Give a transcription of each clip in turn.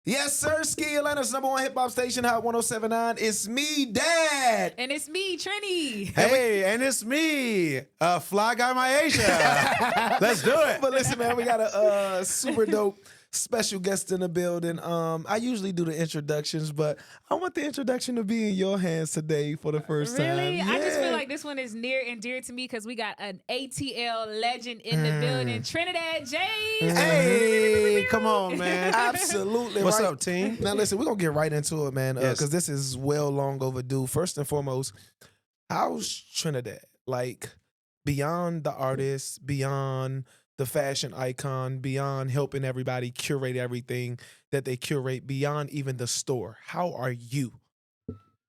Yes, sir. Ski Atlanta's #1 hip hop station, Hot 107.9. It's me, Dad. And it's me, Trini. Hey, and it's me, Fly Guy MiAsia. Let's do it. But listen, man, we got a super dope special guest in the building. I usually do the introductions, but I want the introduction to be in your hands today for the first time. Really? Yeah. I just feel like this one is near and dear to me because we got an ATL legend in the building, Trinidad James. Hey, come on, man. Absolutely. What's right. up, team? Now, listen, we're going to get right into it, man, because Yes. this is well long overdue. First and foremost, how's Trinidad? Like, beyond the artist, beyond the fashion icon, beyond helping everybody curate everything that they curate, beyond even the store. How are you?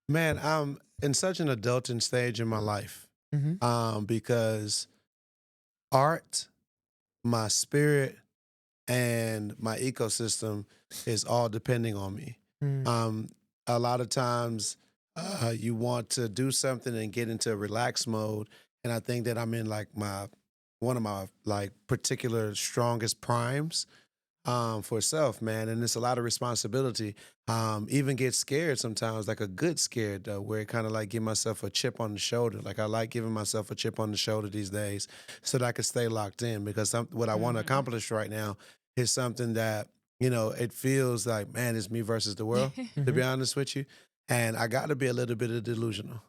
Man, I'm in such an adulting stage in my life because art, my spirit, and my ecosystem is all depending on me. A lot of times you want to do something and get into a relaxed mode, and I think that I'm in like one of my like particular strongest primes for self, man. And it's a lot of responsibility. Even get scared sometimes, like a good scared though, where it kind of like give myself a chip on the shoulder. Like I like giving myself a chip on the shoulder these days so that I can stay locked in because what I want to accomplish right now is something that, you know, it feels like, man, it's me versus the world, to be honest with you. And I got to be a little bit of delusional,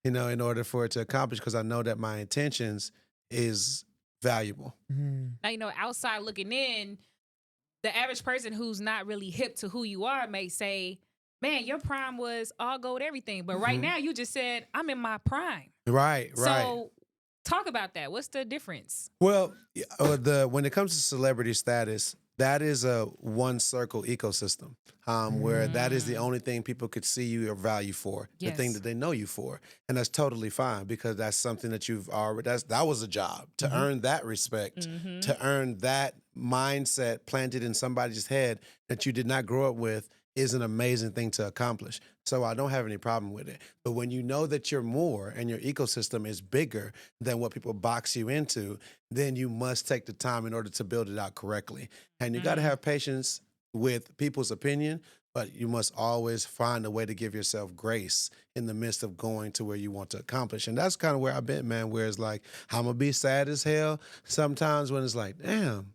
you know, in order for it to accomplish, because I know that my intentions is valuable. Now, you know, outside looking in, the average person who's not really hip to who you are may say, man, your prime was all gold everything. But right now you just said, I'm in my prime. Right. So talk about that. What's the difference? Well, when it comes to celebrity status, that is a one circle ecosystem where that is the only thing people could see you or value for, the thing Yes. that they know you for. And that's totally fine because that's something that you've already, that was a job to earn that respect, to earn that mindset planted in somebody's head that you did not grow up with is an amazing thing to accomplish. So I don't have any problem with it. But when you know that you're more and your ecosystem is bigger than what people box you into, then you must take the time in order to build it out correctly. And you got to have patience with people's opinion, but you must always find a way to give yourself grace in the midst of going to where you want to accomplish. And that's kind of where I've been, man, where it's like, I'm going to be sad as hell sometimes when it's like, damn,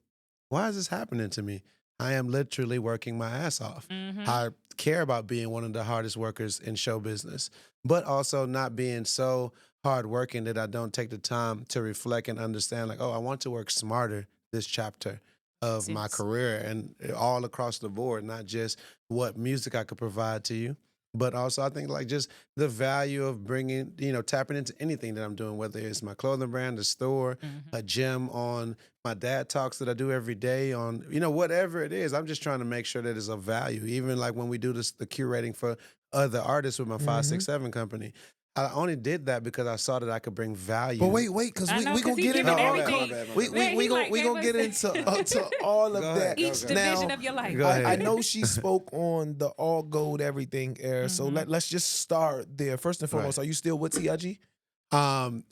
why is this happening to me? I am literally working my ass off. I care about being one of the hardest workers in show business, but also not being so hardworking that I don't take the time to reflect and understand, like, oh, I want to work smarter this chapter of my career and all across the board, not just what music I could provide to you, but also I think like just the value of bringing, you know, tapping into anything that I'm doing, whether it's my clothing brand, the store, a gym on my dad talks that I do every day on, you know, whatever it is. I'm just trying to make sure that it's of value. Even like when we do this, the curating for other artists with my 567 company, I only did that because I saw that I could bring value. But wait, because I know, we 'cause gonna he get giving into all everything. that. Man, We he like gonna gave get us- into all of Go that. ahead, Each division Now, of your life. Go ahead. I know she spoke on the all gold everything era, so let's just start there. First and foremost, Right. are you still with TIG?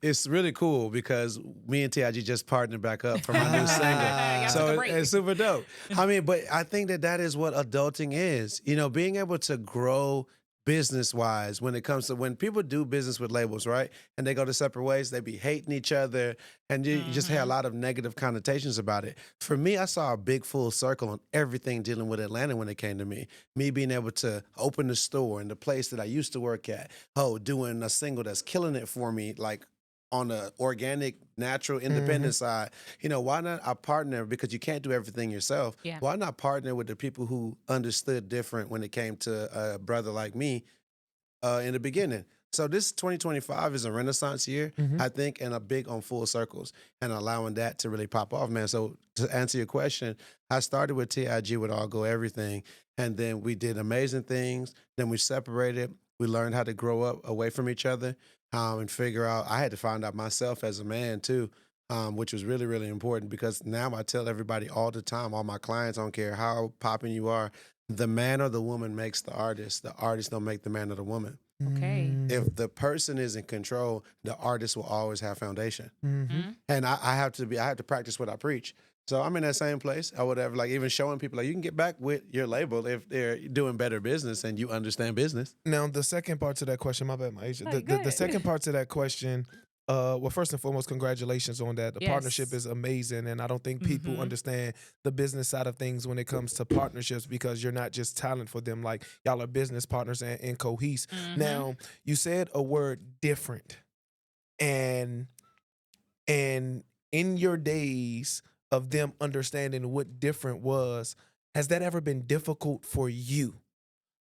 It's really cool because me and TIG just partnered back up for my new Y'all single. took a So break. it's super dope. I mean, but I think that is what adulting is. You know, being able to grow business-wise when it comes to when people do business with labels, right? And they go to separate ways, they be hating each other, and you just hear a lot of negative connotations about it. For me, I saw a big full circle on everything dealing with Atlanta when it came to me. Me being able to open the store in the place that I used to work at, doing a single that's killing it for me, like on the organic, natural, independent side, you know, why not a partner? Because you can't do everything yourself. Yeah. Why not partner with the people who understood different when it came to a brother like me in the beginning? So this 2025 is a renaissance year, I think, and a big on full circles and allowing that to really pop off, man. So to answer your question, I started with TIG with All Go Everything, and then we did amazing things. Then we separated. We learned how to grow up away from each other and figure out. I had to find out myself as a man too, which was really, really important because now I tell everybody all the time, all my clients, I don't care how popping you are, the man or the woman makes the artist. The artist don't make the man or the woman. Okay. If the person is in control, the artist will always have foundation. And I have to practice what I preach. So I'm in that same place. I would have like even showing people like you can get back with your label if they're doing better business and you understand business. Now, the second part to that question, my bad, MiAsia. No, The, you the, the good. second part to that question, well, first and foremost, congratulations on that. The partnership Yes. is amazing, and I don't think people Mhm. understand the business side of things when it comes to partnerships because you're not just talent for them. Like y'all are business partners and cohese. Mhm. Now, you said a word different, and in your days of them understanding what different was, has that ever been difficult for you?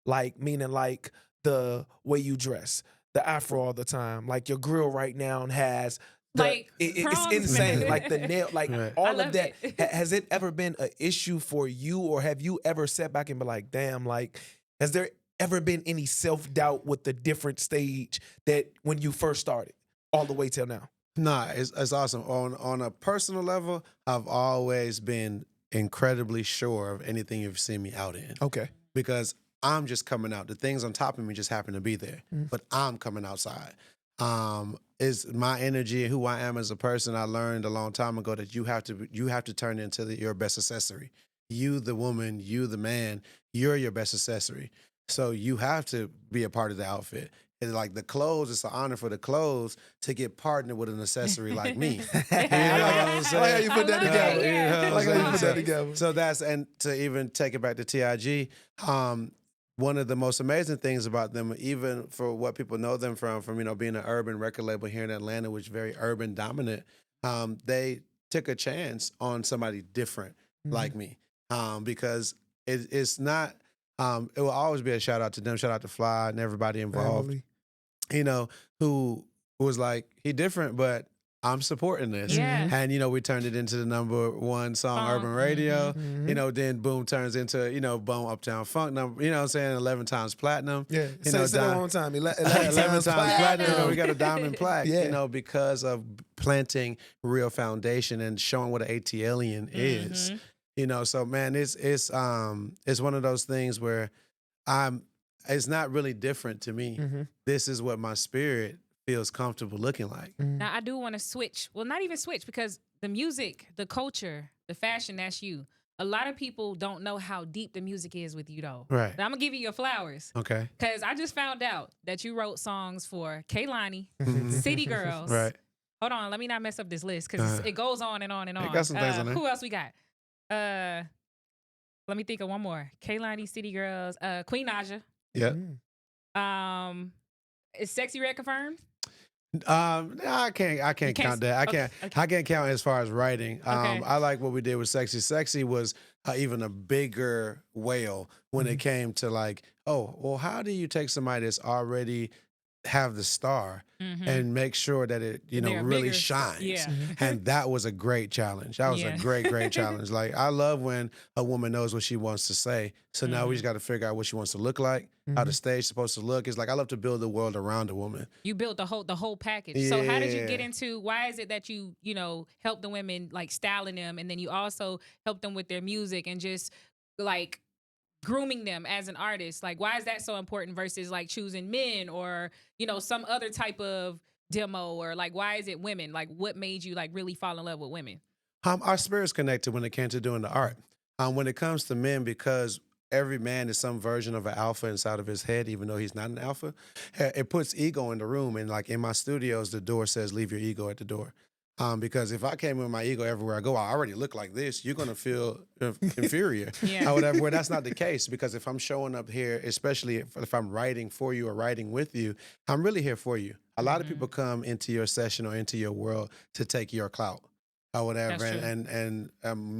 Like meaning like the way you dress, the afro all the time, like your grill right now has Like it's prongs. insane, like the nail, like Right. I all of love that. it. Has it ever been an issue for you, or have you ever sat back and been like, damn, like has there ever been any self doubt with the different stage that when you first started, all the way till now? Nah, it's awesome. On a personal level, I've always been incredibly sure of anything you've seen me out in Okay. because I'm just coming out. The things on top of me just happen to be there, Mm. but I'm coming outside. Is my energy and who I am as a person. I learned a long time ago that you have to turn into your best accessory. You, the woman, you, the man, you're your best accessory. So you have to be a part of the outfit. And like the clothes, it's an honor for the clothes to get partnered with an accessory like me. I like how you put that I love together. it, yeah. I like how you put that So- together. So that's, and to even take it back to TIG, one of the most amazing things about them, even for what people know them from being an urban record label here in Atlanta, which is very urban dominant, they took a chance on somebody different like me, because it's not. It will always be a shout out to them, shout out to Fly and everybody involved. Family. Who was like, he different, but I'm supporting this. Yeah. And, we turned it into the #1 song, Urban Radio. Mhm. Then boom turns into, boom, Uptown Funk number, you know what I'm saying? 11 times platinum. Yeah. You Say know, it one Don- more time. 11 11 times platinum. We Yeah. got a diamond plaque, Yeah. because of planting real foundation and showing what an ATLian is. So man, it's one of those things where it's not really different to me. This is what my spirit feels comfortable looking like. Now I do want to switch. Well, not even switch because the music, the culture, the fashion, that's you. A lot of people don't know how deep the music is with you though. Right. But I'm gonna give you your flowers. Okay. Cause I just found out that you wrote songs for Kehlani, Mhm. City Girls. Right. Hold on, let me not mess up this list because it goes on and on and on. It got some things on there. Who else we got? Let me think of one more. Kehlani, City Girls, Queen Naja. Yeah. Is Sexyy Red confirmed? No, I can't can't count that. okay. I can't count as far as writing. Okay. I like what we did with Sexy. Sexy was even a bigger whale when it came to like, oh, well, how do you take somebody that's already have the star and make sure that it, They're really bigger. shines. Yeah. And that was a great challenge. That was Yeah. a great challenge. Like, I love when a woman knows what she wants to say. So now we just got to figure out what she wants to look like, how the stage supposed to look. It's like, I love to build the world around a woman. You built the whole package. So how did you get Yeah. into, why is it that you help the women like styling them, and then you also help them with their music and just like grooming them as an artist? Like, why is that so important versus like choosing men or some other type of demo, or like why is it women? Like, what made you like really fall in love with women? Our spirits connected when it came to doing the art. When it comes to men, because every man is some version of an alpha inside of his head, even though he's not an alpha, it puts ego in the room. And like in my studios, the door says, leave your ego at the door. Because if I came with my ego everywhere I go, I already look like this, you're going to feel inferior. Yeah. Or whatever. Where that's not the case, because if I'm showing up here, especially if I'm writing for you or writing with you, I'm really here for you. A lot of people come into your session or into your world to take your clout or whatever, That's true. and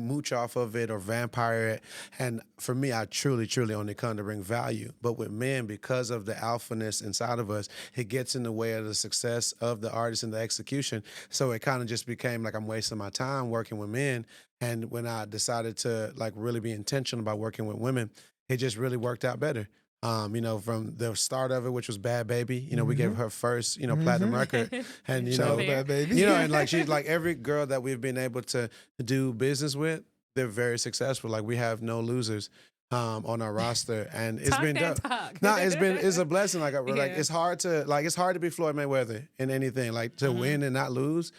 mooch off of it or vampire it. And for me, I truly only come to bring value. But with men, because of the alphaness inside of us, it gets in the way of the success of the artist and the execution. So it kind of just became like I'm wasting my time working with men. And when I decided to like really be intentional about working with women, it just really worked out better. From the start of it, which was Bad Baby, we gave her first, platinum record. And, Shout out to Fair. Bad Baby. and like she's like every girl that we've been able to do business with, they're very successful. Like we have no losers. on our roster, and it's Talk been that dope. talk. No, it's a blessing. Like Yeah. it's hard to be Floyd Mayweather in anything, like to win and not lose.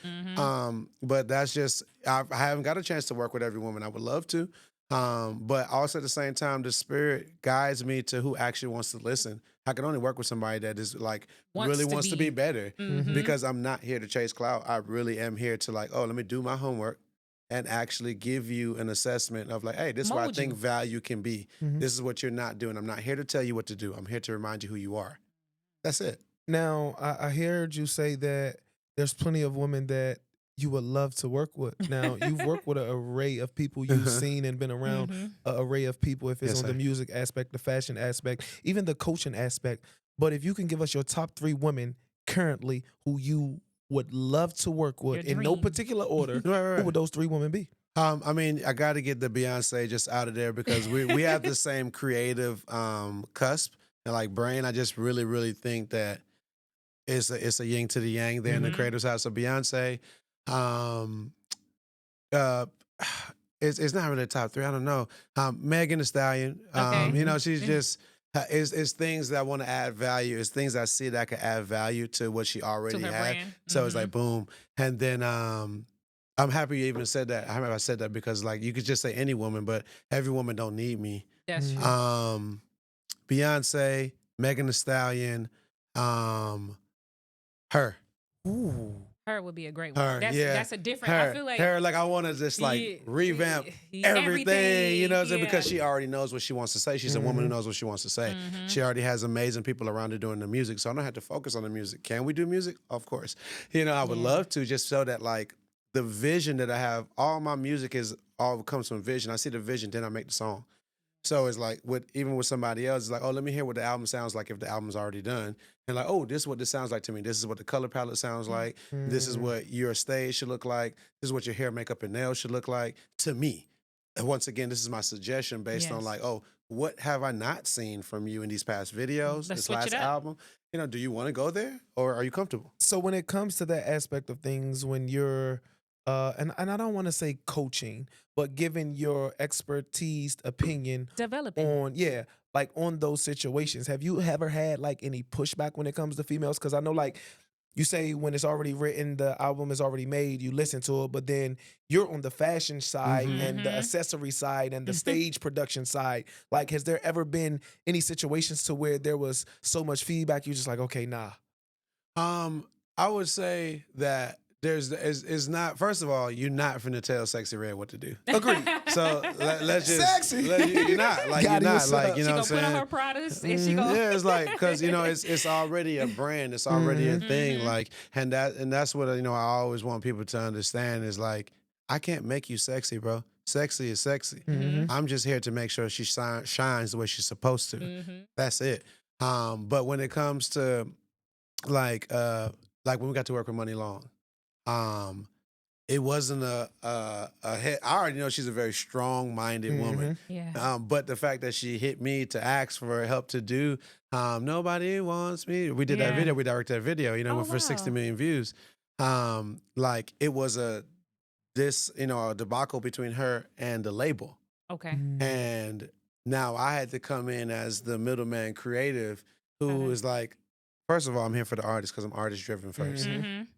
But that's just I haven't got a chance to work with every woman. I would love to, but also at the same time, the spirit guides me to who actually wants to listen. I can only work with somebody that is like really wants to be better, because I'm not here to chase clout. I really am here to like, oh, let me do my homework and actually give you an assessment of like, hey, this is where I Mold think you. value can be. This is what you're not doing. I'm not here to tell you what to do. I'm here to remind you who you are. That's it. Now, I heard you say that there's plenty of women that you would love to work with. Now, you've worked with an array of people. You've seen and been around an array of people, if it's Yes, on the sir. music aspect, the fashion aspect, even the coaching aspect. But if you can give us your top 3 women currently who you would love to work with Your in no dream. particular order, Right. who would those 3 women be? I mean, I got to get the Beyonce just out of there because we have the same creative cusp and like brain. I just really think that it's a yin to the yang there in the creative side. So Beyonce, um, uh, it's not really a top 3. I don't know. Megan Thee Stallion. Okay. You know, she's just it's things that I want to add value. It's things I see that I can add value to what she already her had. brand. So it's like boom, and then I'm happy you even said that. I said that because like you could just say any woman, but every woman don't need me. That's true. Beyonce, Megan Thee Stallion, her. Ooh. Her would be a great one. Her, That's a different. Her, I feel like her, like I want to just like Yeah, revamp yeah, everything, you know, what I'm saying? yeah. Because she already knows what she wants to say. She's a woman who knows what she wants to say. She already has amazing people around her doing the music, so I don't have to focus on the music. Can we do music? Of course. You know, I would love to, just so that like the vision that I have, all my music is all comes from vision. I see the vision, then I make the song. So it's like even with somebody else, it's like, oh, let me hear what the album sounds like if the album's already done. And like, oh, this is what this sounds like to me. This is what the color palette sounds like. This is what your stage should look like. This is what your hair, makeup, and nails should look like to me. And once again, this is my suggestion based on like, oh, what have I not seen from you in these past videos, Let's this switch last it up. album? You know, do you want to go there or are you comfortable? So when it comes to that aspect of things, when you're and I don't want to say coaching, but giving your expertise opinion developing. on like on those situations, have you ever had like any pushback when it comes to females? Because I know like you say when it's already written, the album is already made, you listen to it, but then you're on the fashion side and the accessory side and the stage production side. Like, has there ever been any situations to where there was so much feedback, you're just like, okay, nah. I would say that is not, first of all, you're not finna tell Sexy Red what to do. Agreed. So let's just Sexy. you're not like Gotta you're not use like, you She know gonna what put I'm on saying? her products and she gonna Yeah, it's like because you know it's already a brand, it's already a thing, like and that's what you know I always want people to understand is like I can't make you sexy, bro. Sexy is sexy. I'm just here to make sure she shines the way she's supposed to. That's it. But when it comes to like when we got to work with Money Long, it wasn't a hit. I already know she's a very strong-minded woman. Yeah. But the fact that she hit me to ask for help to do Nobody Wants Me. We did that Yeah. video. We directed that video, you know, Oh, with for 60 wow. million views. Like it was a debacle between her and the label. Okay. And now I had to come in as the middleman creative who is like, first of all, I'm here for the artist because I'm artist driven first.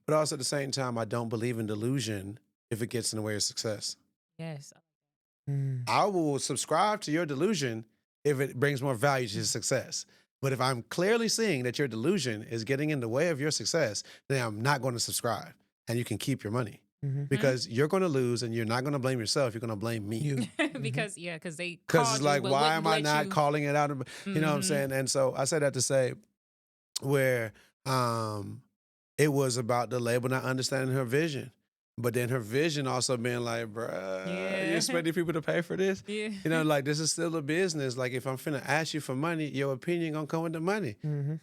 But also at the same time, I don't believe in delusion if it gets in the way of success. Yes. I will subscribe to your delusion if it brings more value to your success. But if I'm clearly seeing that your delusion is getting in the way of your success, then I'm not going to subscribe. And you can keep your money. Because you're going to lose and you're not going to blame yourself. You're going to blame me. Because they Because it's like, why am I not calling it out? You know what I'm saying? And so I say that to say where it was about the label not understanding her vision. But then her vision also being like, bruh, you expecting people to pay for this? Yeah. You know, like this is still a business. Like if I'm finna ask you for money, your opinion gonna come with the money.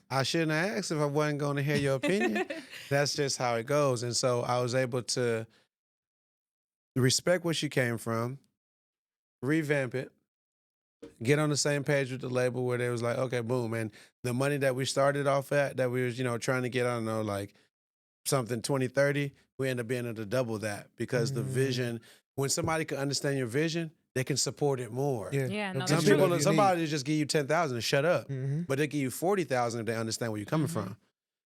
I shouldn't have asked if I wasn't gonna hear your opinion. That's just how it goes. And so I was able to respect where she came from, revamp it, get on the same page with the label where they was like, okay, boom. And the money that we started off at, that we was, you know, trying to get, I don't know, like something 20, 30, we end up being able to double that because the vision, when somebody can understand your vision, they can support it more. Yeah, no, Some that's true. people, somebody just give you 10,000 and shut up, Mm-hmm. but they give you 40,000 if they understand where you're coming from.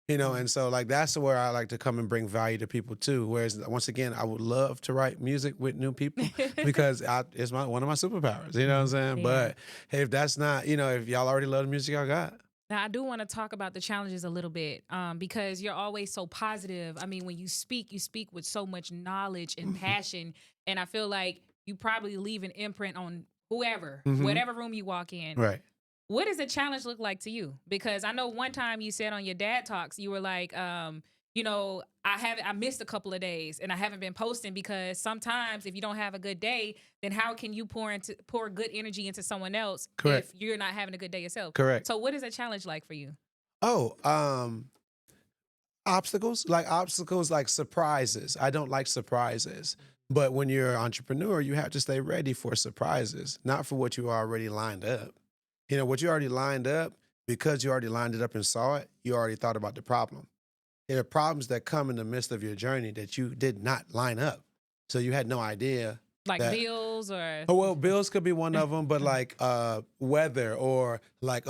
You know, and so like that's where I like to come and bring value to people too. Whereas once again, I would love to write music with new people because it's one of my superpowers. You know what I'm saying? Yeah. But if that's not, you know, if y'all already love the music y'all got. Now, I do want to talk about the challenges a little bit because you're always so positive. I mean, when you speak with so much knowledge and passion. And I feel like you probably leave an imprint on whoever, whatever room you walk in. Right. What does a challenge look like to you? Because I know one time you said on your dad talks, you were like, you know, I missed a couple of days and I haven't been posting because sometimes if you don't have a good day, then how can you pour good energy into someone else if you're not having a good day yourself? Correct. So what is a challenge like for you? Oh, obstacles like surprises. I don't like surprises. But when you're an entrepreneur, you have to stay ready for surprises, not for what you already lined up. You know, what you already lined up, because you already lined it up and saw it, you already thought about the problem. There are problems that come in the midst of your journey that you did not line up. So you had no idea. Like bills or? Oh, well, bills could be one of them, but like weather or like,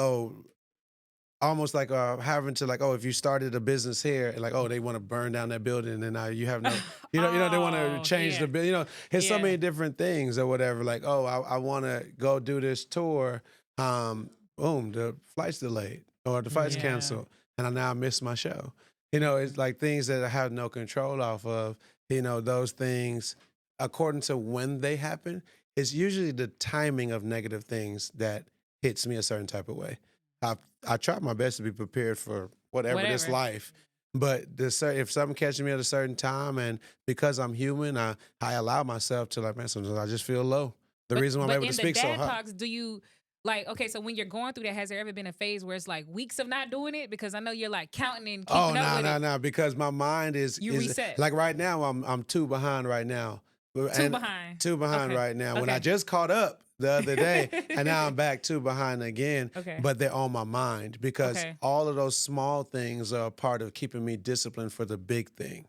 almost like having to like, if you started a business here, like, they want to burn down that building and now you have no, you know, they want to change the building. You know, there's so many different things or whatever. Like, I want to go do this tour. Boom, the flight's delayed or the flight's canceled and I now miss my show. You know, it's like things that I have no control off of. You know, those things, according to when they happen, it's usually the timing of negative things that hits me a certain type of way. I try my best to be prepared for whatever. This life. But if something catches me at a certain time and because I'm human, I allow myself to like, man, sometimes I just feel low. The reason why I'm able to speak so high. But in the dad talks, do you like, okay, so when you're going through that, has there ever been a phase where it's like weeks of not doing it? Because I know you're like counting and keeping up with it. No, because my mind is reset. Like right now, I'm 2 behind right now. Two behind right now. When I just caught up the other day, and now I'm back 2 behind again. Okay. But they're on my mind because all of those small things are a part of keeping me disciplined for the big thing.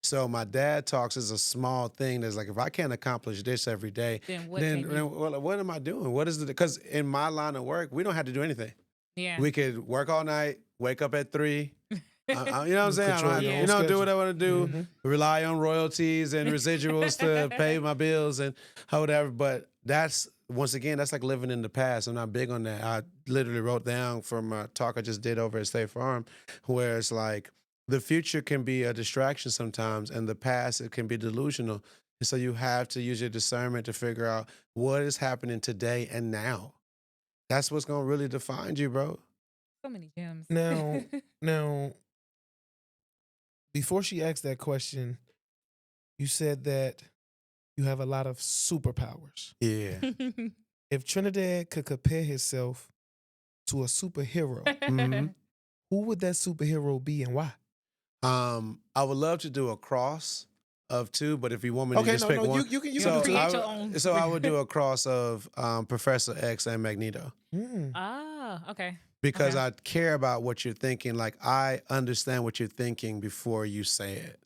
So my dad talks is a small thing that's like, if I can't accomplish this every day, then what am I doing? What is it? Because in my line of work, we don't have to do anything. Yeah. We could work all night, wake up at 3. You know what I'm saying? Do what I want to do, rely on royalties and residuals to pay my bills and whatever. But that's, once again, that's like living in the past. I'm not big on that. I literally wrote down from a talk I just did over at State Farm, where it's like, the future can be a distraction sometimes, and the past, it can be delusional. And so you have to use your discernment to figure out what is happening today and now. That's what's going to really define you, bro. So many gems. Now, before she asked that question, you said that you have a lot of superpowers. Yeah. If Trinidad could compare himself to a superhero, who would that superhero be and why? I would love to do a cross of 2, but if you want me to just pick one, you can so create your own. So I would do a cross of Professor X and Magneto. Okay. Because I care about what you're thinking. Like, I understand what you're thinking before you say it.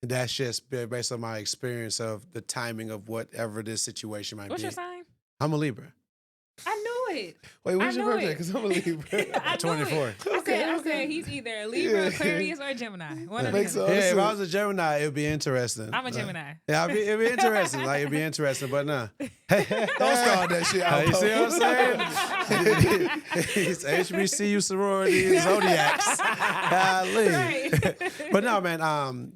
That's just based on my experience of the timing of whatever this situation might be. What's your sign? I'm a Libra. I knew it. Wait, when's your birthday? Because I'm a Libra. 24. I said he's either a Libra, Aquarius, or a Gemini. One of them. If I was a Gemini, it'd be interesting. I'm a Gemini. Yeah, it'd be interesting. Like, it'd be interesting, but nah. Don't start that shit out. You see what I'm saying? It's HBCU sorority zodiacs. Right. But no, man.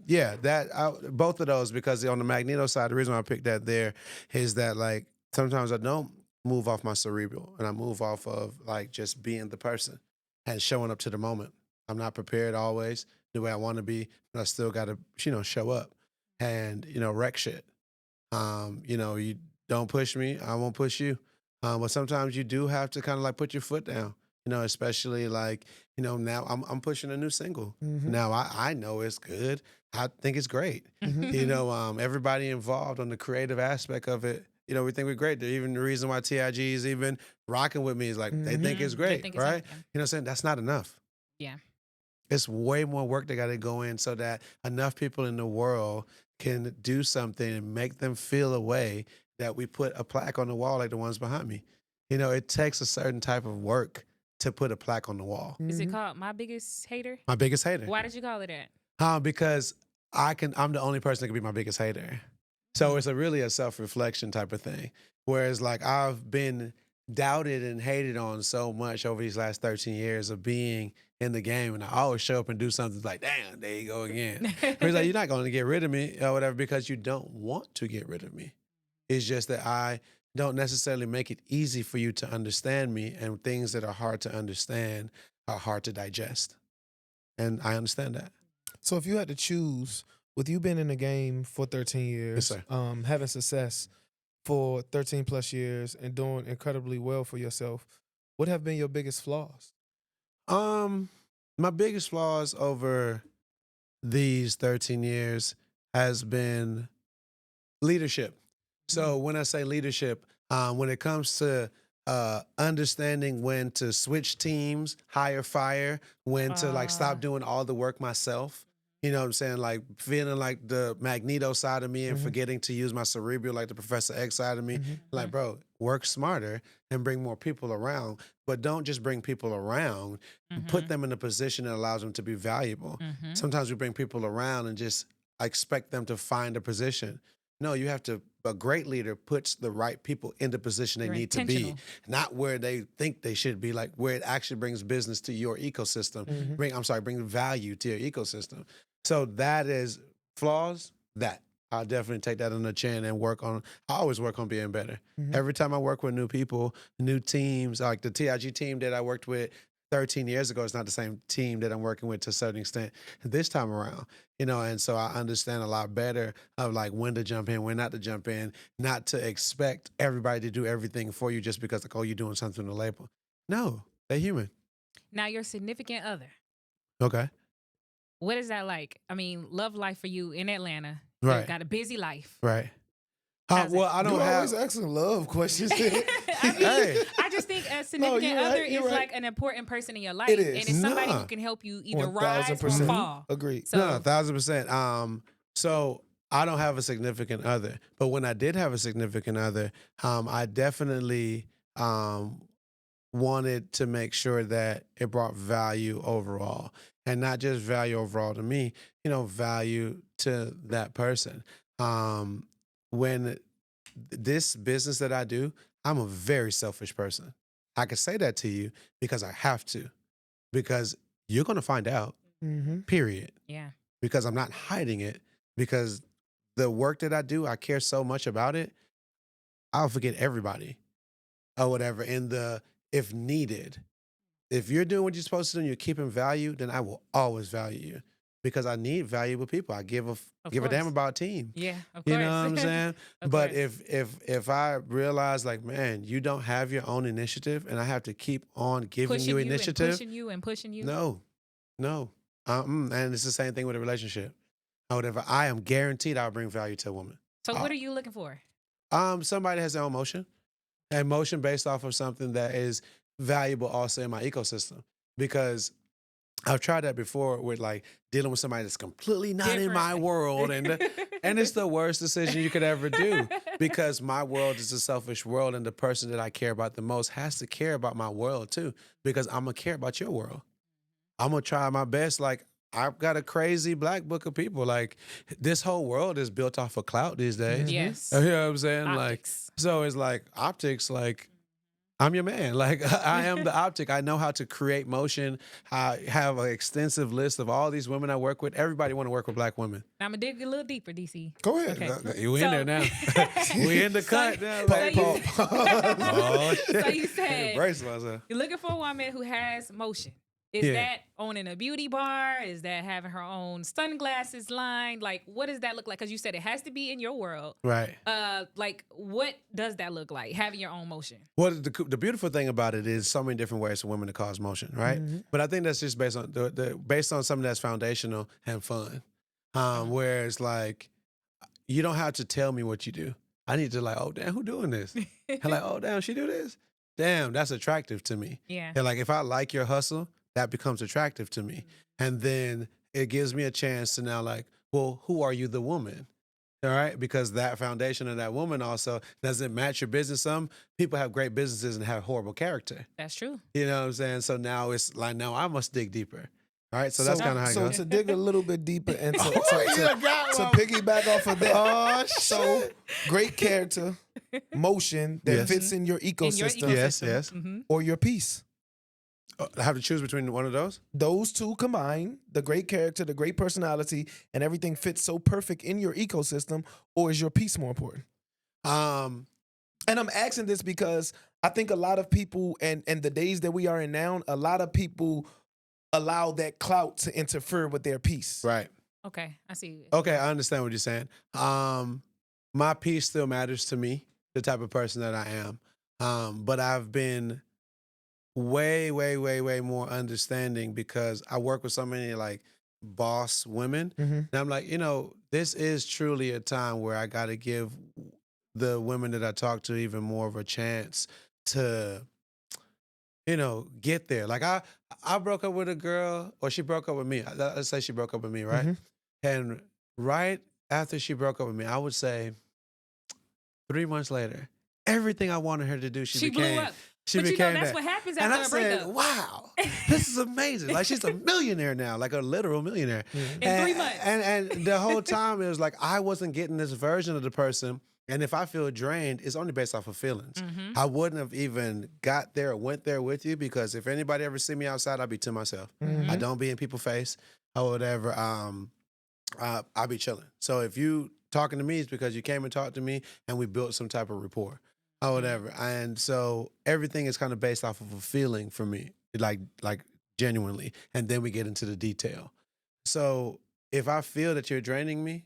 Both of those, because on the Magneto side, the reason why I picked that there is that, like, sometimes I don't move off my cerebral and I move off of like just being the person and showing up to the moment. I'm not prepared always the way I want to be, but I still got to, show up and, wreck shit. You don't push me, I won't push you. But sometimes you do have to kind of like put your foot down, especially like, now I'm pushing a new single. Now I know it's good. I think it's great. Everybody involved on the creative aspect of it, we think we're great. Even the reason why TIG is even rocking with me is like, they think it's great, right? You know what I'm saying? That's not enough. Yeah. It's way more work that got to go in so that enough people in the world can do something and make them feel a way that we put a plaque on the wall like the ones behind me. You know, it takes a certain type of work to put a plaque on the wall. Is it called My Biggest Hater? My biggest hater. Why did you call it that? Because I'm the only person that can be my biggest hater. So it's really a self-reflection type of thing. Whereas like I've been doubted and hated on so much over these last 13 years of being in the game, and I always show up and do something like, damn, there you go again. He's like, you're not going to get rid of me or whatever because you don't want to get rid of me. It's just that I don't necessarily make it easy for you to understand me, and things that are hard to understand are hard to digest. And I understand that. So if you had to choose, with you being in the game for 13 years, sir. having success for 13 plus years and doing incredibly well for yourself, what have been your biggest flaws? My biggest flaws over these 13 years has been leadership. So when I say leadership, when it comes to understanding when to switch teams, hire, fire, when to like stop doing all the work myself. You know what I'm saying? Like feeling like the Magneto side of me and forgetting to use my cerebral like the Professor X side of me. Like, bro, work smarter and bring more people around. But don't just bring people around. Put them in a position that allows them to be valuable. Sometimes we bring people around and just expect them to find a position. No, you have to, a great leader puts the right people in the position they need to be, not where they think they should be, like where it actually brings business to your ecosystem. Bring value to your ecosystem. So that is flaws, that. I'll definitely take that on the chin and work on, I always work on being better. Every time I work with new people, new teams, like the TIG team that I worked with 13 years ago, it's not the same team that I'm working with to a certain extent this time around, you know, and so I understand a lot better of like when to jump in, when not to jump in, not to expect everybody to do everything for you just because like, oh, you're doing something to label. No, they're human. Now, your significant other, Okay. what is that like? I mean, love life for you in Atlanta. Right. You've got a busy life. Right. How's Well, it? I don't You have. always asking love questions. I mean, Hey. I just think a significant you're right, other you're is right. like an important person in your life. It is. And it's somebody Nah. who can help you either rise or 1000%. fall. Agreed. So, No, 1,000%. So I don't have a significant other, but when I did have a significant other, I definitely wanted to make sure that it brought value overall, and not just value overall to me, you know, value to that person. When this business that I do, I'm a very selfish person. I can say that to you because I have to, because you're going to find out, period. yeah. Because I'm not hiding it, because the work that I do, I care so much about it, I'll forget everybody or whatever in the, if needed. If you're doing what you're supposed to do and you're keeping value, then I will always value you, because I need valuable people. I give a damn course. about a team. Yeah, of You course. know what I'm saying? Of But course. if I realize like, man, you don't have your own initiative and I have to keep on giving Pushing you you initiative, and pushing you. no. And it's the same thing with a relationship or whatever. I am guaranteed I'll bring value to a woman. So what are you looking for? Somebody has their own emotion based off of something that is valuable also in my ecosystem, because I've tried that before with like dealing with somebody that's completely not in my Different. world, and it's the worst decision you could ever do, because my world is a selfish world, and the person that I care about the most has to care about my world too, because I'm gonna care about your world. I'm gonna try my best. Like, I've got a crazy black book of people. Like, this whole world is built off of clout these days. Yes. You know what I'm saying? Optics. Like, so it's like optics, like, I'm your man. Like, I am the optic. I know how to create motion. I have an extensive list of all these women I work with. Everybody want to work with black women. Now I'm gonna dig a little deeper, DC. Go ahead. Okay. You in So- there now. We in the cut now. so Like, you- oh, shit. So you said Brace myself. you're looking for a woman who has motion. Is Yeah. that owning a beauty bar? Is that having her own sunglasses line? Like, what does that look like? Because you said it has to be in your world. Right. Like, what does that look like? Having your own motion. Well, the beautiful thing about it is so many different ways for women to cause motion, right? But I think that's just based on based on something that's foundational and fun. Where it's like, you don't have to tell me what you do. I need to like, oh damn, who doing this? And like, oh damn, she do this. Damn, that's attractive to me. Yeah. And like, if I like your hustle, that becomes attractive to me. And then it gives me a chance to now like, well, who are you, the woman? All right, because that foundation of that woman also doesn't match your business. Some people have great businesses and have horrible character. That's true. You know what I'm saying? So now it's like, now I must dig deeper. All right, so that's kind of how it So goes. to dig a little bit deeper and to got piggyback off of that. Oh, So great character, motion that Yes. fits in your In your ecosystem, Yes, ecosystem. yes. Mhm. or your piece. I have to choose between one of those? Those two combined, the great character, the great personality, and everything fits so perfect in your ecosystem, or is your piece more important? Um, And I'm asking this because I think a lot of people, and the days that we are in now, a lot of people allow that clout to interfere with their piece. right. Okay, I see. Okay, I understand what you're saying. My piece still matters to me, the type of person that I am. But I've been way, way, way, way more understanding because I work with so many like boss women. Mm-hmm. And I'm like, this is truly a time where I got to give the women that I talk to even more of a chance to, get there. Like I broke up with a girl, or she broke up with me. Let's say she broke up with me, right? Mhm. And right after she broke up with me, I would say 3 months later, everything I wanted her to do, she blew became. up. She But became that's that. what happens And I after a said, breakup. wow, this is amazing. Like, she's a millionaire now, like a literal millionaire. In 3 months. And the whole time it was like I wasn't getting this version of the person. And if I feel drained, it's only based off of feelings. Mhm. I wouldn't have even got there or went there with you because if anybody ever see me outside, I'd be to myself. Mhm. I don't be in people's face or whatever. I'll be chilling. So if you talking to me, it's because you came and talked to me and we built some type of rapport or whatever. And so everything is kind of based off of a feeling for me, like genuinely. And then we get into the detail. So if I feel that you're draining me,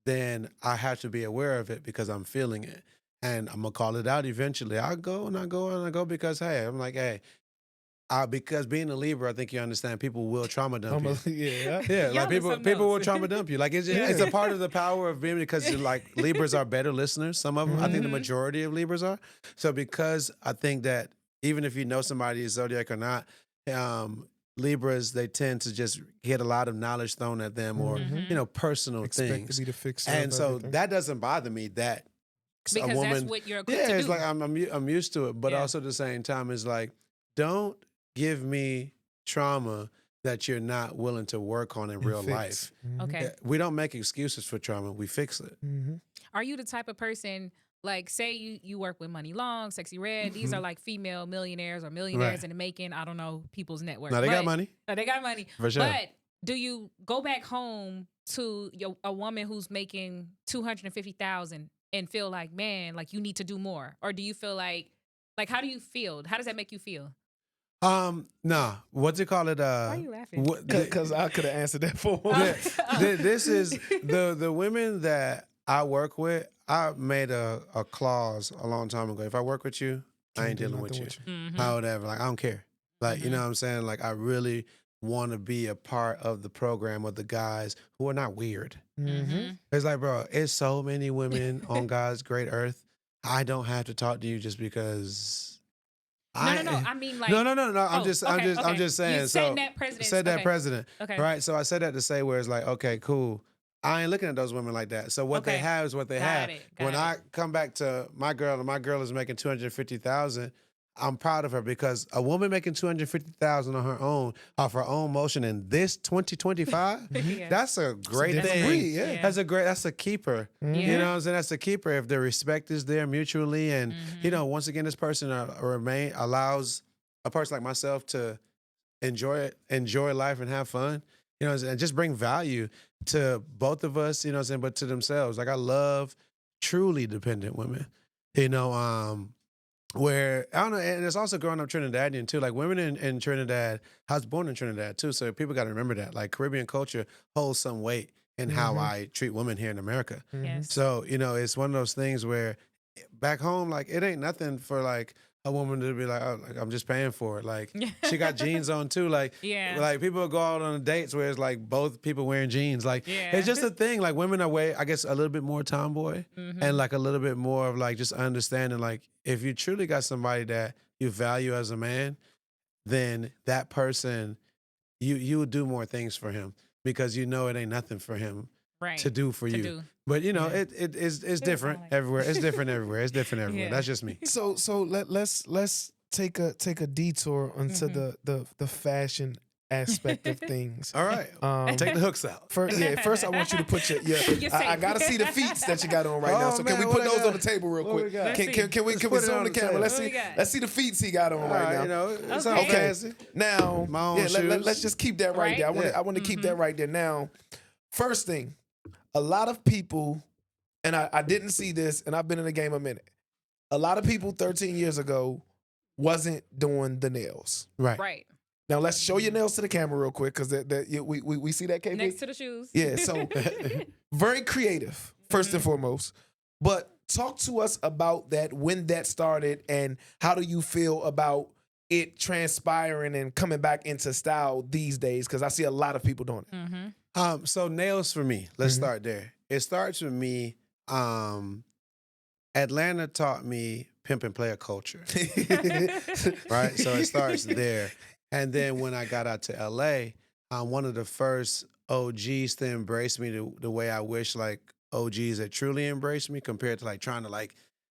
then I have to be aware of it because I'm feeling it. And I'm going to call it out eventually. I go and I go and I go because, hey, I'm like, hey, because being a Libra, I think you understand, people will trauma dump you. Yeah. Yeah, Y'all like is something people will else. trauma dump you. Like it's a part of the power of being because like Libras are better listeners. Some of them, I think the Mhm. majority of Libras are. So because I think that even if you know somebody is zodiac or not, Libras they tend to just get a lot of knowledge thrown at them or Mhm. personal Expect things. to be the fixer. And of so everything. that doesn't bother me. That a Because woman, that's what you're equipped yeah, to it's do. like I'm used to it, but Yeah. also at the same time, it's like don't give me trauma that you're not willing to work on in And real fix. life. Mhm. Okay. Yeah, we don't make excuses for trauma; we fix it. Mhm. Are you the type of person, like, say you work with Money Long, Sexy Red? These are like female millionaires or millionaires Right. in the making. I don't know people's network. Now they got But- money Oh, they got money. for sure. But do you go back home to a woman who's making $250,000 and feel like, man, like you need to do more, or do you feel like how do you feel? How does that make you feel? Nah, what's it called? It Why are you laughing? Because I could have answered that for Oh. him. This is the women that I work with. I made a clause a long time ago. If I work with you, I ain't Can't do dealing with nothing you. Mhm. Whatever. Like I don't care. Like you Mhm. know what I'm saying. Like I really want to be a part of the program of the guys who are not weird. Mhm. It's like, bro, it's so many women on God's great earth. I don't have to talk to you just because. No. I mean, like, No. I'm oh, just okay. saying. You setting that precedence. Said that Okay. president. Okay. Right. So I said that to say where it's like, okay, cool. I ain't looking at those women like that. So what they Okay. have is what they Got have. it. When Got I come back to my girl and my girl is making 250,000, I'm proud of her because a woman making 250,000 on her own off her own motion in this 2025, Yeah. that's a great different thing. breed, yeah. That's a keeper. Yeah. You know what I'm saying? That's a keeper if the respect is there mutually and once again this person allows a person like myself to enjoy life and have fun, and just bring value to both of us, but to themselves. Like I love truly dependent women, where I don't know, and it's also growing up Trinidadian too. Like women in Trinidad, I was born in Trinidad too, so people got to remember that. Like Caribbean culture holds some weight in how I treat women here in America. Yes. So it's one of those things where back home, like it ain't nothing for like a woman to be like, oh, like, I'm just paying for it. Like she got jeans on too. Like Yeah. like people go out on dates where it's like both people wearing jeans. Like Yeah. it's just a thing. Like women are I guess a little bit more tomboy and like a little bit more of like just understanding. Like if you truly got somebody that you value as a man, then that person you will do more things for him because it ain't nothing for him right. to do for To you. do. But you know, Yeah. it's sound different like- everywhere. It's different everywhere. It's different everywhere. Yeah. That's just me. So let's take a detour onto the fashion aspect of things. All right. Take the hooks out. First I want you to put your Your I safe. gotta see the feats that you got on right now. Oh, So can man, we what put I those got? on the table real What we quick? got? Let's Can we Let's put it zoom on the the camera? table. Let's What see we got? let's see the feats he got on right now. You know, it's Okay. not Okay. fancy. Now, My own let's shoes. just keep that right, Right? there. I want to Yeah. I want to keep that right there. Now, first thing, a lot of people, and I didn't see this, and I've been in the game a minute. A lot of people 13 years ago wasn't doing the nails. Right. Right. Now let's show your nails to the camera real quick because we see that, KP? Next to the shoes. Yeah, so very creative, first and foremost. But talk to us about that, when that started, and how do you feel about it transpiring and coming back into style these days? Because I see a lot of people doing it. Mm-hmm. So nails for me. Let's Mhm. start there. It starts with me. Atlanta taught me pimp and player culture. Right? So it starts there. And then when I got out to LA, one of the first OGs to embrace me the way I wish like OGs had truly embraced me, compared to like trying to like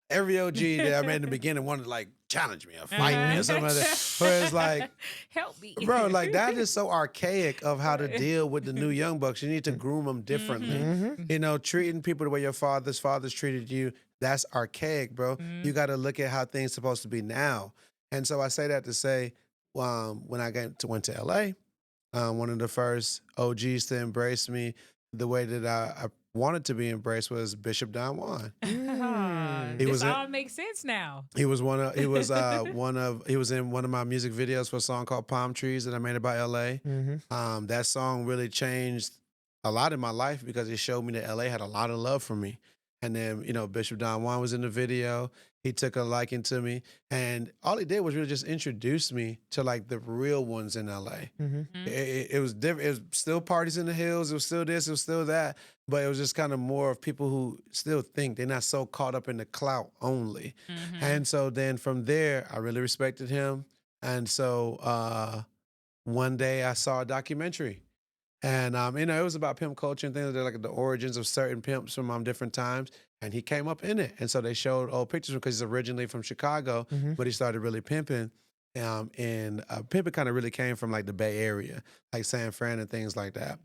every OG that I met in the beginning wanted to like challenge me or fight me or something like that. Whereas like, Help me. bro, like that is so archaic of how to deal with the new young bucks. You need to groom them differently. Mm-hmm. You know, treating people the way your fathers treated you, that's archaic, bro. You got to look at how things supposed to be now. And so I say that to say, when I went to LA, one of the first OGs to embrace me the way that I wanted to be embraced was Bishop Don Juan. He This was all makes sense now. He was he was in one of my music videos for a song called Palm Trees that I made about LA. Mm-hmm. That song really changed a lot in my life because it showed me that LA had a lot of love for me. And then, you know, Bishop Don Juan was in the video. He took a liking to me. And all he did was really just introduce me to like the real ones in LA. Mm-hmm. It was different. It was still parties in the hills. It was still this. It was still that. But it was just kind of more of people who still think they're not so caught up in the clout only. And so then from there, I really respected him. And so one day I saw a documentary. And you know, it was about pimp culture and things like that, like the origins of certain pimps from different times. And he came up in it. And so they showed old pictures because he's originally from Chicago, Mm-hmm. but he started really pimping. And pimping kind of really came from like the Bay Area, like San Fran and things like that.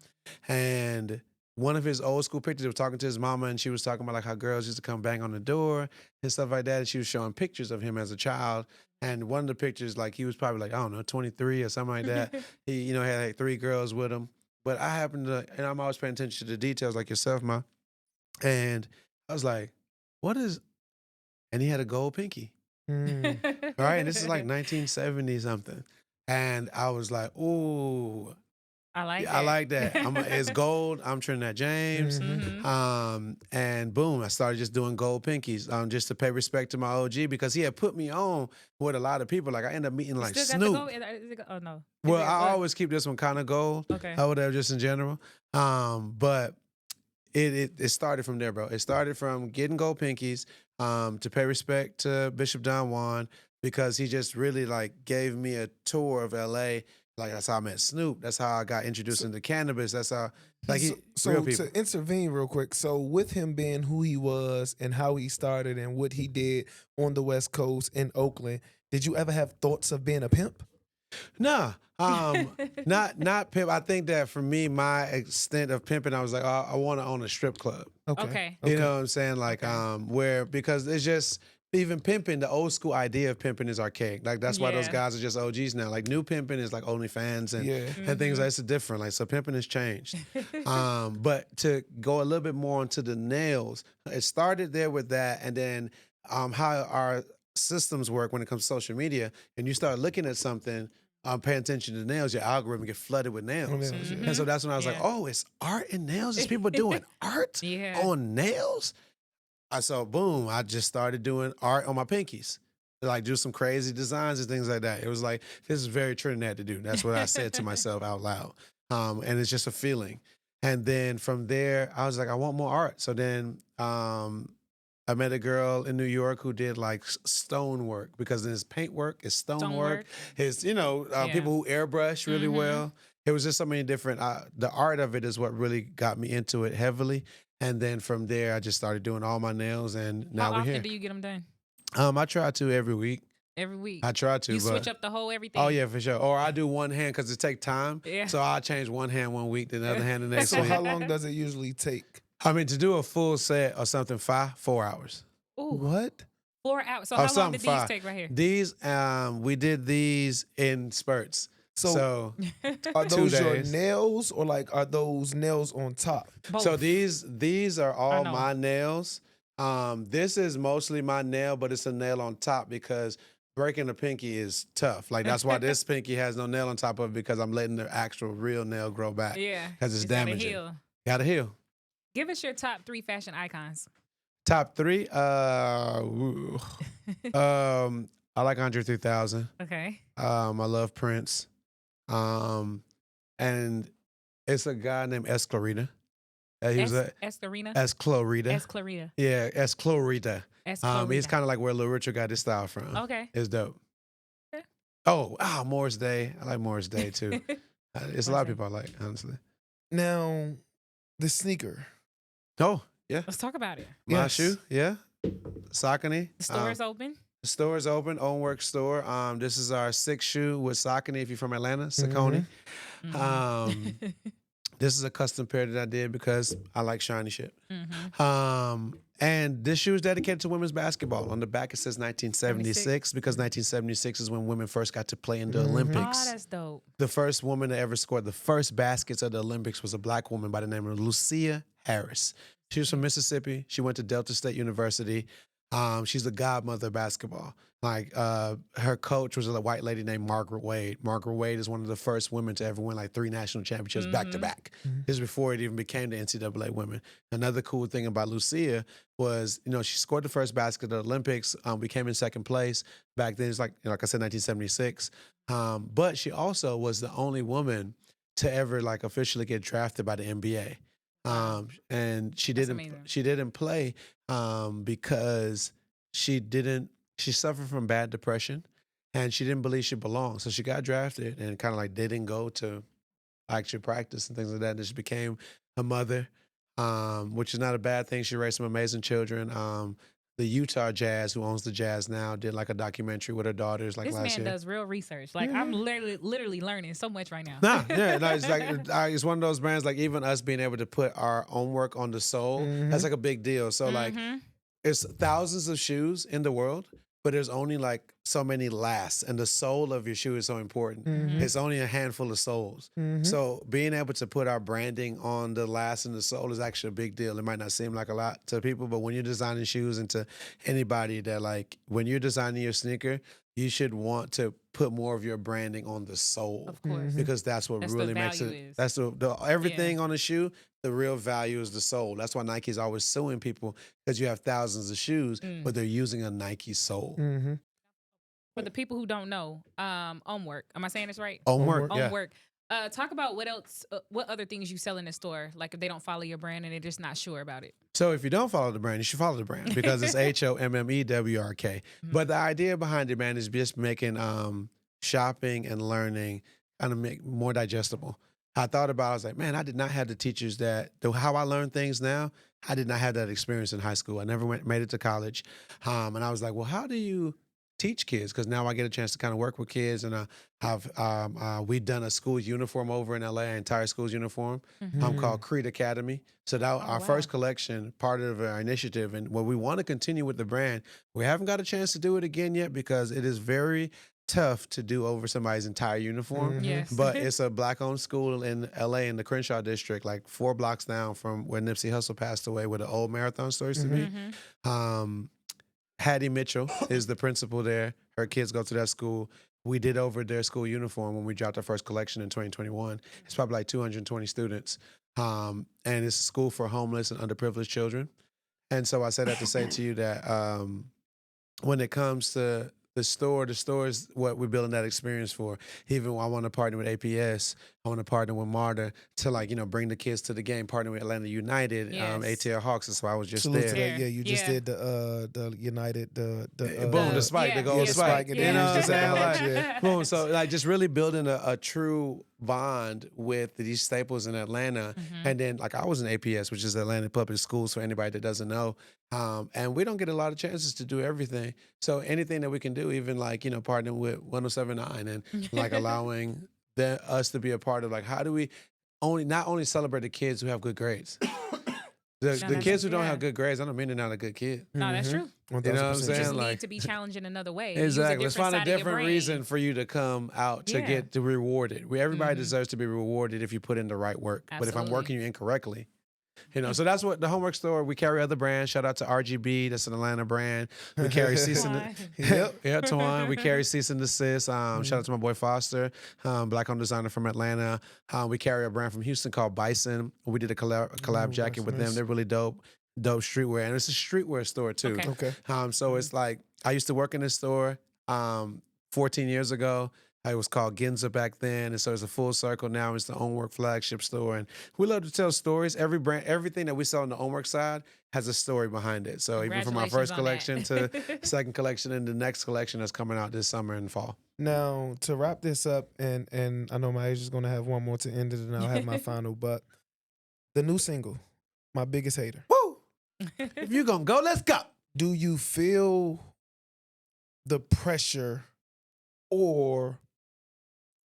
And one of his old school pictures, he was talking to his mama, and she was talking about like how girls used to come bang on the door and stuff like that. And she was showing pictures of him as a child. And one of the pictures, like he was probably like, I don't know, 23 or something like that. He, you know, had like 3 girls with him. But I happened to, and I'm always paying attention to the details like yourself, Ma. And I was like, what is, and he had a gold pinky. Mm. Right? And this is like 1970 something. And I was like, ooh, I like yeah, that. I like that. It's gold. I'm Trinidad James. Mhm. And boom, I started just doing gold pinkies just to pay respect to my OG because he had put me on with a lot of people. Like I ended up meeting You like still got the Snoop. gold? Is it oh no. Is Well, it I what? always keep this one kind of gold. Okay. I would have just in general. But it started from there, bro. It started from getting gold pinkies to pay respect to Bishop Don Juan because he just really like gave me a tour of LA. Like that's how I met Snoop. That's how I got introduced into cannabis. That's how like he So real people. to intervene real quick, so with him being who he was and how he started and what he did on the West Coast in Oakland, did you ever have thoughts of being a pimp? Nah, not pimp. I think that for me, my extent of pimping, I was like, oh, I want to own a strip club. Okay. You know what I'm saying? Like, Okay. where because it's just even pimping, the old school idea of pimping is archaic. Like that's why those Yeah. guys are just OGs now. Like new pimping is like OnlyFans and Yeah. and things like it's different. Like so, pimping has changed. But to go a little bit more into the nails, it started there with that, and then how our systems work when it comes to social media, and you start looking at something. Paying attention to nails, your algorithm get flooded with nails. Nails, yeah. And so that's when I was like, Yeah. oh, it's art and nails? There's people doing art Yeah. on nails? So boom, I just started doing art on my pinkies. Like do some crazy designs and things like that. It was like, this is very Trinidad to do. That's what I said to myself out loud. And it's just a feeling. And then from there, I was like, I want more art. So then I met a girl in New York who did like stone work because his paint work is stone work. Stonework. His, Yeah. people who airbrush really Mhm. well. It was just so many different. The art of it is what really got me into it heavily. And then from there, I just started doing all my nails, and now How we're often here. do you get them done? I try to every week. Every week. I try to. You but, switch up the whole everything. Oh yeah, for sure. Or I do one hand because it takes time. Yeah. So I'll change one hand one week, then the other hand the next So week. how long does it usually take? I mean, to do a full set or something, 4 hours. Ooh, What? 4 hours. So Or how long something did these 5. take right here? These, we did these in spurts. So, are 2 those your days. nails or like are those nails on top? Both. So these are all know. my nails. This is mostly my nail, but it's a nail on top because breaking a pinky is tough. Like that's why this pinky has no nail on top of it, because I'm letting the actual real nail grow back. Yeah. Because it's gotta damaging. heal. Gotta heal. Give us your top 3 fashion icons. Top 3. I like Andre 3000. Okay. I love Prince. And it's a guy named Esclarita. He was a Esclarita. Esclarita. Esclarita. Yeah, Esclarita. He's Esclarita. kind of like where Lil Richard got his style from. Okay. It's dope. Okay. Oh, Morris Day. I like Morris Day too. It's a lot of Morris Day. people I like, honestly. Now, the sneaker. Oh, yeah. Let's talk about it. My Yes. shoe, yeah. Saucony. The store is open. The store is open, own work store. This is our 6th shoe with Saucony, if you're from Atlanta, Saucony. Mhm. This is a custom pair that I did because I like shiny shit. Mhm. And this shoe is dedicated to women's basketball. On the back, it says 1976 because 1976 is when women first got to play in the Olympics. Oh, that's dope. The first woman to ever score the first baskets of the Olympics was a black woman by the name of Lucia Harris. She was from Mississippi. She went to Delta State University. She's the godmother of basketball. Like her coach was a white lady named Margaret Wade. Margaret Wade is one of the first women to ever win like 3 national championships back to back. This is before it even became the NCAA women. Another cool thing about Lucia was, she scored the first basket at the Olympics. We came in 2nd place. Back then, it's like I said, 1976. But she also was the only woman to ever like officially get drafted by the NBA. And she didn't play because she suffered from bad depression and she didn't believe she belonged. So she got drafted and kind of like didn't go to actual practice and things like that. And she became a mother, which is not a bad thing. She raised some amazing children. The Utah Jazz, who owns the Jazz now, did like a documentary with her daughters like This last man year. does real research. Like I'm literally learning so much right now. It's like it's one of those brands. Like even us being able to put our own work on the sole, that's like a big deal. So like, it's thousands of shoes in the world, but there's only like so many lasts, and the sole of your shoe is so important. It's only a handful of soles. So being able to put our branding on the last and the sole is actually a big deal. It might not seem like a lot to people, but when you're designing shoes, and to anybody that like, when you're designing your sneaker, you should want to put more of your branding on the sole. Of course. Because that's what That's really the makes it. value is. That's the everything on the shoe. The real value is the sole. That's why Nike's always suing people, because you have thousands of shoes, but they're using a Nike sole. For the people who don't know, own work. Am I saying this right? Own work, Own yeah. work. Talk about what else, what other things you sell in the store. Like if they don't follow your brand and they're just not sure about it. So if you don't follow the brand, you should follow the brand because it's HOMMEWRK. But the idea behind it, man, is just making shopping and learning kind of make more digestible. I thought about it, I was like, man, I did not have the teachers how I learn things now, I did not have that experience in high school. I never made it to college. And I was like, well, how do you teach kids? Because now I get a chance to kind of work with kids, and we've done a school uniform over in LA, an entire school's uniform, called Creed Academy. So that our first collection, part of our initiative, and what we want to continue with the brand. We haven't got a chance to do it again yet because it is very tough to do over somebody's entire uniform. Yes. But it's a black-owned school in LA in the Crenshaw district, like 4 blocks down from where Nipsey Hussle passed away, where the old marathon store used to be. Hattie Mitchell is the principal there. Her kids go to that school. We did over their school uniform when we dropped our first collection in 2021. It's probably like 220 students. And it's a school for homeless and underprivileged children. And so I say that to say to you that when it comes to The store is what we're building that experience for. Even when I want to partner with APS, I want to partner with MARTA to like, bring the kids to the game, partner with Atlanta United, Yes. ATL Hawks. That's why I was just Salute there. to that. Yeah, you just Yeah. did the United, Boom, the spike, the gold yeah, spike. and You then know you what I'm just had saying? the Hawks, Like, yeah. boom. So like just really building a true bond with these staples in Atlanta. And then like I was in APS, which is Atlanta Public Schools for anybody that doesn't know. And we don't get a lot of chances to do everything. So anything that we can do, even like, partnering with 107.9 and like allowing us to be a part of like, how do we not only celebrate the kids who have good grades, the kids who don't have good grades, I don't mean they're not a good kid. No, that's true. You know what I'm 1000%. saying? You just Like, need to be challenged in another way. exactly. Let's find a different different reason for you to come out to Yeah. get to rewarded. Everybody deserves to be rewarded if you put in the right work. But if I'm Absolutely. working you incorrectly, so that's what the homework store. We carry other brands. Shout out to RGB. That's an Atlanta brand. We carry cease and Twine. Twine. We carry cease and desist. Shout out to my boy Foster, black-owned designer from Atlanta. We carry a brand from Houston called Bison. We did a collab jacket that's with them. nice. They're really dope streetwear, and it's a streetwear store too. Okay. Okay. So it's like I used to work in this store 14 years ago. It was called Ginza back then, and so it's a full circle now. It's the Ownwork flagship store, and we love to tell stories. Every brand, everything that we sell on the Ownwork side has a story behind it. So even from our first collection to second collection and the next collection that's coming out this summer and fall. Now to wrap this up, and I know MiAsia's gonna have one more to end it, and I'll have my final. But the new single, My Biggest Hater. Woo! If you're gonna go, let's go. Do you feel the pressure, or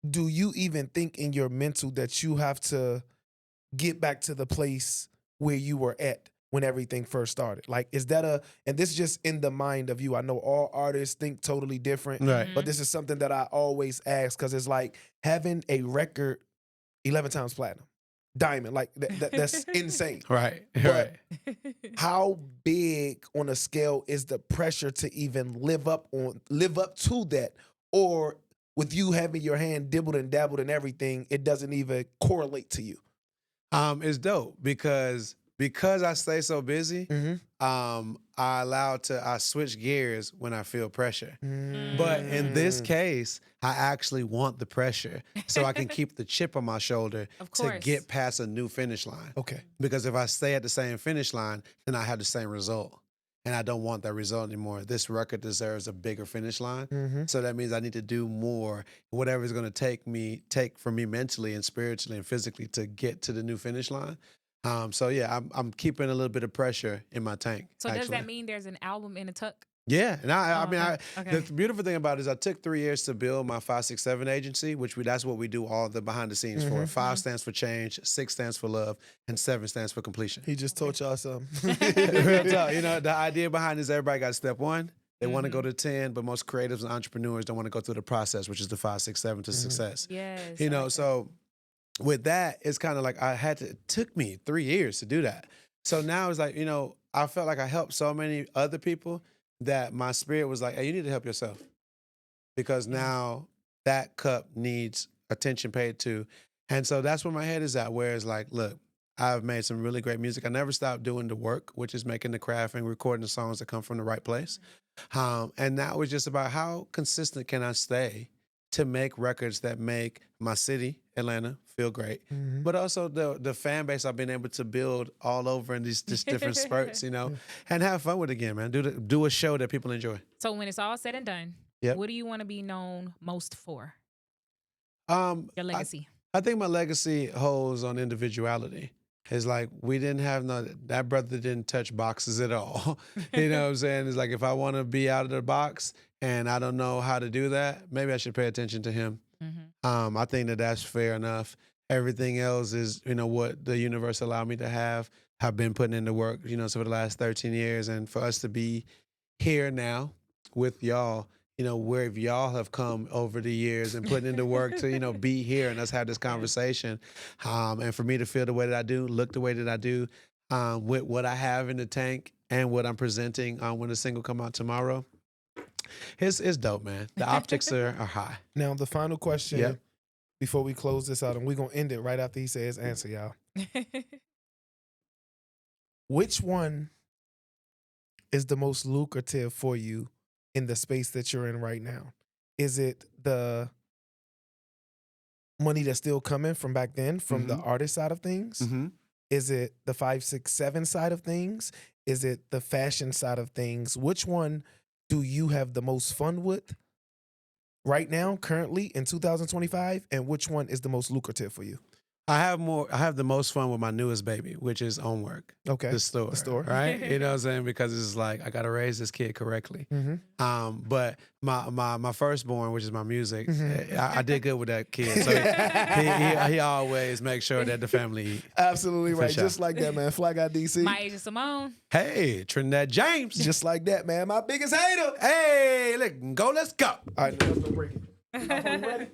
do you even think in your mental that you have to get back to the place where you were at when everything first started? Like, is that and this is just in the mind of you. I know all artists think totally different, Right. but this is something that I always ask, because it's like having a record 11 times platinum, diamond, like that's insane. Right. But Right. how big on a scale is the pressure to even live up to that? Or with you having your hand dibbled and dabbled and everything, it doesn't even correlate to you? It's dope because I stay so busy. I switch gears when I feel pressure. But in this case, I actually want the pressure so I can keep the chip on my shoulder Of to course. get past a new finish line. Okay. Because if I stay at the same finish line, then I have the same result. And I don't want that result anymore. This record deserves a bigger finish line. So that means I need to do more, whatever it's going to take from me mentally and spiritually and physically to get to the new finish line. So yeah, I'm keeping a little bit of pressure in my tank. So actually. does that mean there's an album in a tuck? Yeah, and Okay. the beautiful thing about it is I took 3 years to build my 567 agency, that's what we do all the behind the scenes for. 5 stands for change, 6 stands for love, and 7 stands for completion. He just taught y'all something. Real talk. The idea behind this, everybody got step 1. They want to go to 10, but most creatives and entrepreneurs don't want to go through the process, which is the 5, 6, 7 to success. Yes. So with that, it's kind of like it took me 3 years to do that. So now it's like, I felt like I helped so many other people that my spirit was like, hey, you need to help yourself. Because now that cup needs attention paid to. And so that's where my head is at, where it's like, look, I've made some really great music. I never stopped doing the work, which is making the craft and recording the songs that come from the right place. And now it's just about how consistent can I stay to make records that make my city, Atlanta, feel great. But also the fan base I've been able to build all over in these just different spurts, and have fun with it again, man. Do a show that people enjoy. So when it's all said and done, Yep. what do you want to be known most for? Your Legacy. I think my legacy holds on individuality. It's like we didn't have that brother didn't touch boxes at all. You know what I'm saying? It's like if I want to be out of the box and I don't know how to do that, maybe I should pay attention to him. I think that's fair enough. Everything else is, what the universe allowed me to have. I've been putting in the work, so for the last 13 years. And for us to be here now with y'all, where y'all have come over the years and putting in the work to, be here and us have this conversation. And for me to feel the way that I do, look the way that I do, with what I have in the tank and what I'm presenting when the single come out tomorrow. It's dope, man. The optics are high. Now, the final question Yep. before we close this out, and we're going to end it right after he says answer, y'all. Which one is the most lucrative for you in the space that you're in right now? Is it the money that's still coming from back then from the artist side of things? Mm-hmm. Is it the 5, 6, 7 side of things? Is it the fashion side of things? Which one do you have the most fun with right now, currently in 2025? And which one is the most lucrative for you? I have the most fun with my newest baby, which is Homework. Okay. The store. Right? You know what I'm saying? Because it's like I gotta raise this kid correctly. Mm-hmm. But my firstborn, which is my music, I did good with that kid. So he always makes sure that the family eat. Absolutely For right. sure. Just like that, man. Fly Guy DC. MiAsia Symone. Hey, Trinidad James. Just like that, man. My biggest hater. Hey, look, let's go. All right, let's go break it. You ready?